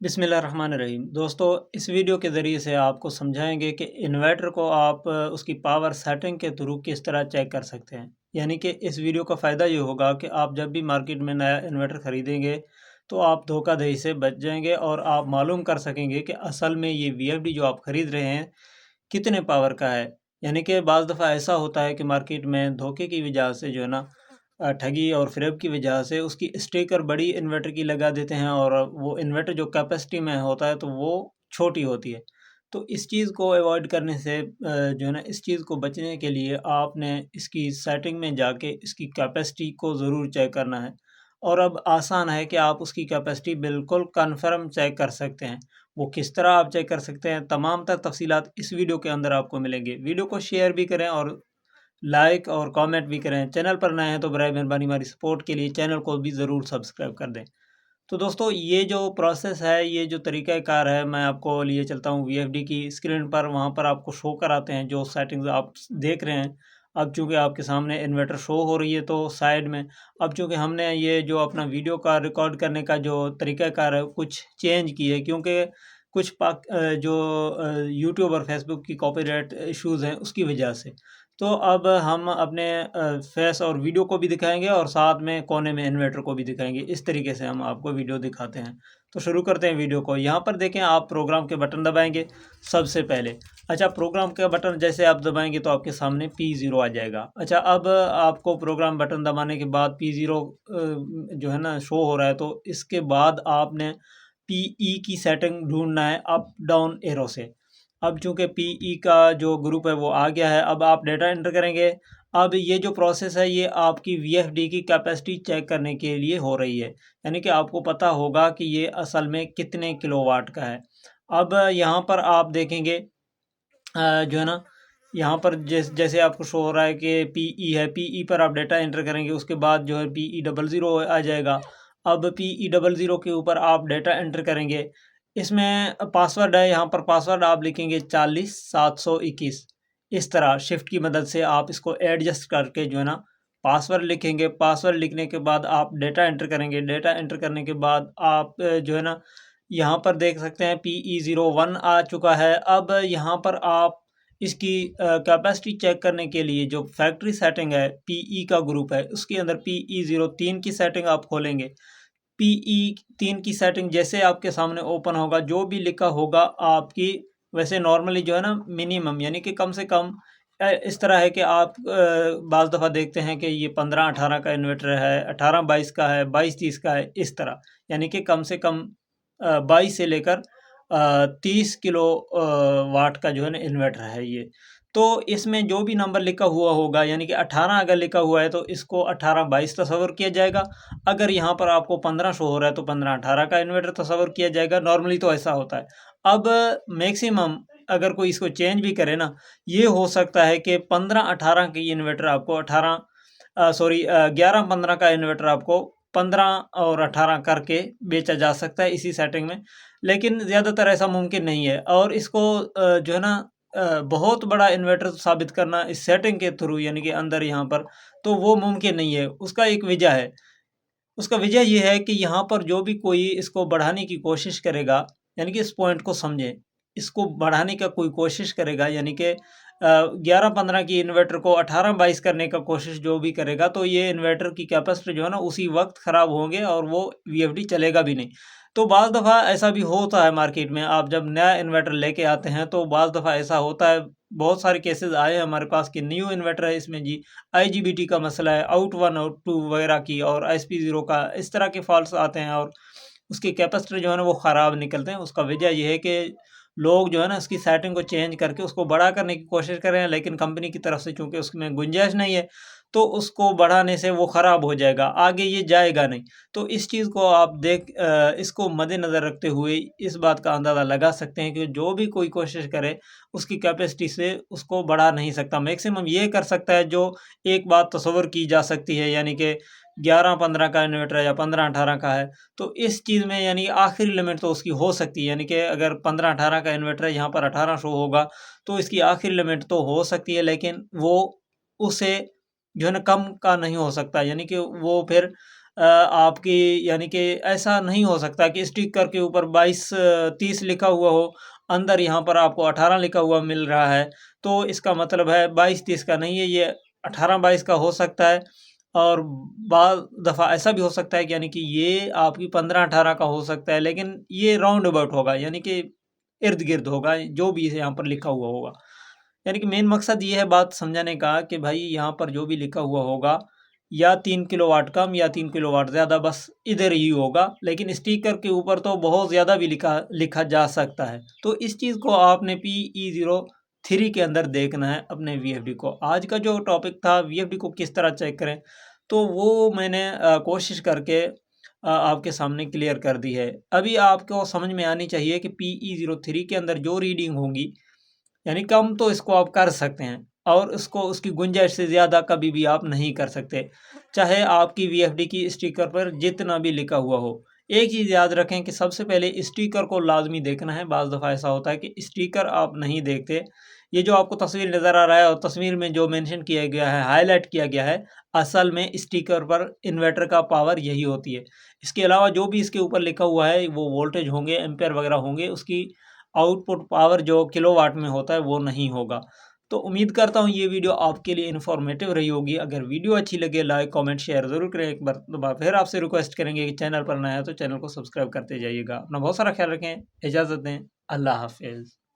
बिस्मिल्लाहिर्रहमानिर्रहीम। दोस्तों, इस वीडियो के ज़रिए से आपको समझाएंगे कि इन्वर्टर को आप उसकी पावर सेटिंग के थ्रू किस तरह चेक कर सकते हैं। यानी कि इस वीडियो का फ़ायदा ये होगा कि आप जब भी मार्केट में नया इन्वर्टर ख़रीदेंगे तो आप धोखाधड़ी से बच जाएंगे और आप मालूम कर सकेंगे कि असल में ये वीएफडी जो आप ख़रीद रहे हैं कितने पावर का है। यानी कि बाज़ दफ़ा ऐसा होता है कि मार्केट में धोखे की वजह से जो है ना ठगी और फ़रेब की वजह से उसकी स्टिकर बड़ी इन्वर्टर की लगा देते हैं और वो इन्वर्टर जो कैपेसिटी में होता है तो वो छोटी होती है। तो इस चीज़ को अवॉइड करने से जो है ना इस चीज़ को बचने के लिए आपने इसकी सेटिंग में जाके इसकी कैपेसिटी को ज़रूर चेक करना है। और अब आसान है कि आप उसकी कैपेसिटी बिल्कुल कन्फर्म चेक कर सकते हैं। वो किस तरह आप चेक कर सकते हैं, तमाम तर तफ़सीलात इस वीडियो के अंदर आपको मिलेंगे। वीडियो को शेयर भी करें और लाइक और कमेंट भी करें। चैनल पर नए हैं तो बराए मेहरबानी हमारी सपोर्ट के लिए चैनल को भी ज़रूर सब्सक्राइब कर दें। तो दोस्तों, ये जो प्रोसेस है, ये जो तरीक़ाकार है, मैं आपको लिए चलता हूँ वीएफडी की स्क्रीन पर। वहाँ पर आपको शो कराते हैं जो सेटिंग्स आप देख रहे हैं। अब चूँकि आपके सामने इन्वर्टर शो हो रही है तो साइड में अब चूँकि हमने ये जो अपना वीडियो का रिकॉर्ड करने का जो तरीक़ाकार है कुछ चेंज की है, क्योंकि कुछ जो यूट्यूब और फेसबुक की कॉपीराइट इश्यूज़ हैं उसकी वजह से। तो अब हम अपने फेस और वीडियो को भी दिखाएँगे और साथ में कोने में इन्वर्टर को भी दिखाएँगे। इस तरीके से हम आपको वीडियो दिखाते हैं। तो शुरू करते हैं वीडियो को। यहाँ पर देखें, आप प्रोग्राम के बटन दबाएँगे सबसे पहले। अच्छा, प्रोग्राम का बटन जैसे आप दबाएँगे तो आपके सामने P0 आ जाएगा। अच्छा, अब आपको प्रोग्राम बटन दबाने के बाद P0 जो है ना शो हो रहा है, तो इसके बाद आपने पीई की सेटिंग ढूँढना है अप डाउन एरो से। अब चूँकि पीई का जो ग्रुप है वो आ गया है, अब आप डेटा एंटर करेंगे। अब ये जो प्रोसेस है ये आपकी वीएफडी की कैपेसिटी चेक करने के लिए हो रही है। यानी कि आपको पता होगा कि ये असल में कितने किलोवाट का है। अब यहाँ पर आप देखेंगे जो है ना, यहाँ पर जैसे आपको शो हो रहा है कि पीई है, पीई पर आप डेटा एंटर करेंगे, उसके बाद जो है पीई 00 आ जाएगा। अब पीई 00 के ऊपर आप डेटा एंटर करेंगे। इसमें पासवर्ड है, यहाँ पर पासवर्ड आप लिखेंगे 40721। इस तरह शिफ्ट की मदद से आप इसको एडजस्ट करके जो है ना पासवर्ड लिखेंगे। पासवर्ड लिखने के बाद आप डेटा एंटर करेंगे। डेटा एंटर करने के बाद आप जो है ना यहाँ पर देख सकते हैं PE01 आ चुका है। अब यहाँ पर आप इसकी कैपेसिटी चेक करने के लिए जो फैक्ट्री सेटिंग है, पीई का ग्रुप है, उसके अंदर PE03 की सेटिंग आप खोलेंगे। PE3 की सेटिंग जैसे आपके सामने ओपन होगा, जो भी लिखा होगा आपकी, वैसे नॉर्मली जो है ना मिनिमम यानी कि कम से कम इस तरह है कि आप बाज़ दफ़ा देखते हैं कि ये 15-18 का इन्वर्टर है, 18-22 का है, 22-30 का है, इस तरह। यानी कि कम से कम 22 से लेकर 30 किलो वाट का जो है ना इन्वर्टर है ये। तो इसमें जो भी नंबर लिखा हुआ होगा, यानी कि 18 अगर लिखा हुआ है तो इसको 18-22 तस्वर किया जाएगा। अगर यहाँ पर आपको 15 शो हो रहा है तो 15-18 का इन्वर्टर तस्वर किया जाएगा। नॉर्मली तो ऐसा होता है। अब मैक्सिमम अगर कोई इसको चेंज भी करे ना, ये हो सकता है कि 15-18 की इन्वर्टर आपको 11-15 का इन्वर्टर आपको 15 और 18 करके बेचा जा सकता है इसी सेटिंग में। लेकिन ज़्यादातर ऐसा मुमकिन नहीं है और इसको जो है ना बहुत बड़ा इन्वर्टर साबित करना इस सेटिंग के थ्रू, यानी कि अंदर यहाँ पर, तो वो मुमकिन नहीं है। उसका एक वजह है। उसका वजह ये है कि यहाँ पर जो भी कोई इसको बढ़ाने की कोशिश करेगा, यानी कि इस पॉइंट को समझें, इसको बढ़ाने का कोई कोशिश करेगा, यानी कि 11-15 की इन्वर्टर को 18-22 करने का कोशिश जो भी करेगा, तो ये इन्वर्टर की कैपेसिटी जो है ना उसी वक्त ख़राब होंगे और वो वीएफडी चलेगा भी नहीं। तो बाज़ दफ़ा ऐसा भी होता है मार्केट में, आप जब नया इन्वर्टर लेके आते हैं तो बाज़ दफ़ा ऐसा होता है, बहुत सारे केसेस आए हैं हमारे पास कि न्यू इन्वर्टर है, इसमें जी आईजीबीटी का मसला है, आउट 1 आउट 2 वगैरह की, और एसपी0 का, इस तरह के फॉल्ट्स आते हैं और उसके कैपेसिटर जो है ना वो ख़राब निकलते हैं। उसका वजह ये है कि लोग जो है ना इसकी सेटिंग को चेंज करके उसको बड़ा करने की कोशिश कर रहे हैं, लेकिन कंपनी की तरफ से चूँकि उसमें गुंजाइश नहीं है, तो उसको बढ़ाने से वो ख़राब हो जाएगा, आगे ये जाएगा नहीं। तो इस चीज़ को आप इसको मद्देनज़र रखते हुए इस बात का अंदाज़ा लगा सकते हैं कि जो भी कोई कोशिश करे, उसकी कैपेसिटी से उसको बढ़ा नहीं सकता। मैक्सिमम ये कर सकता है जो एक बात तसव्वुर की जा सकती है, यानी कि 11-15 का इन्वर्टर है या 15-18 का है, तो इस चीज़ में यानी आखिरी लिमिट तो उसकी हो सकती है, यानी कि अगर 15-18 का इन्वर्टर है, यहाँ पर 18 शो होगा, तो इसकी आखिरी लिमिट तो हो सकती है, लेकिन वो उससे जो है ना कम का नहीं हो सकता, यानी कि वो फिर आपकी यानी कि ऐसा नहीं हो सकता कि स्टिकर के ऊपर 22-30 लिखा हुआ हो, अंदर यहाँ पर आपको 18 लिखा हुआ मिल रहा है, तो इसका मतलब है 22-30 का नहीं है, ये 18-22 का हो सकता है। और बाद दफ़ा ऐसा भी हो सकता है कि यानी कि ये आपकी 15-18 का हो सकता है, लेकिन ये राउंड अबाउट होगा, यानी कि इर्द-गिर्द होगा, जो भी यहाँ पर लिखा हुआ होगा। यानी कि मेन मकसद ये है बात समझाने का कि भाई यहाँ पर जो भी लिखा हुआ होगा, या 3 किलोवाट कम या 3 किलोवाट ज़्यादा, बस इधर ही होगा, लेकिन स्टिकर के ऊपर तो बहुत ज़्यादा भी लिखा लिखा जा सकता है। तो इस चीज़ को आपने PE03 के अंदर देखना है अपने वीएफडी को। आज का जो टॉपिक था वीएफडी को किस तरह चेक करें, तो वो मैंने कोशिश करके आपके सामने क्लियर कर दी है। अभी आपको समझ में आनी चाहिए कि PE03 के अंदर जो रीडिंग होंगी, यानी कम तो इसको आप कर सकते हैं, और उसको उसकी गुंजाइश से ज़्यादा कभी भी आप नहीं कर सकते, चाहे आपकी वीएफडी की स्टिकर पर जितना भी लिखा हुआ हो। एक चीज़ याद रखें कि सबसे पहले स्टिकर को लाज़मी देखना है। बाज़ दफ़ा ऐसा होता है कि स्टिकर आप नहीं देखते। ये जो आपको तस्वीर नज़र आ रहा है और तस्वीर में जो मेंशन किया गया है, हाइलाइट किया गया है, असल में स्टिकर पर इन्वर्टर का पावर यही होती है। इसके अलावा जो भी इसके ऊपर लिखा हुआ है, वो वोल्टेज होंगे, एम्पेयर वगैरह होंगे, उसकी आउटपुट पावर जो किलोवाट में होता है वो नहीं होगा। तो उम्मीद करता हूँ ये वीडियो आपके लिए इन्फॉर्मेटिव रही होगी। अगर वीडियो अच्छी लगे लाइक, कमेंट, शेयर ज़रूर करें। एक बार दोबारा फिर आपसे रिक्वेस्ट करेंगे कि चैनल पर नया है तो चैनल को सब्सक्राइब करते जाइएगा। अपना बहुत सारा ख्याल रखें। इजाज़त दें। अल्लाह हाफ़िज़।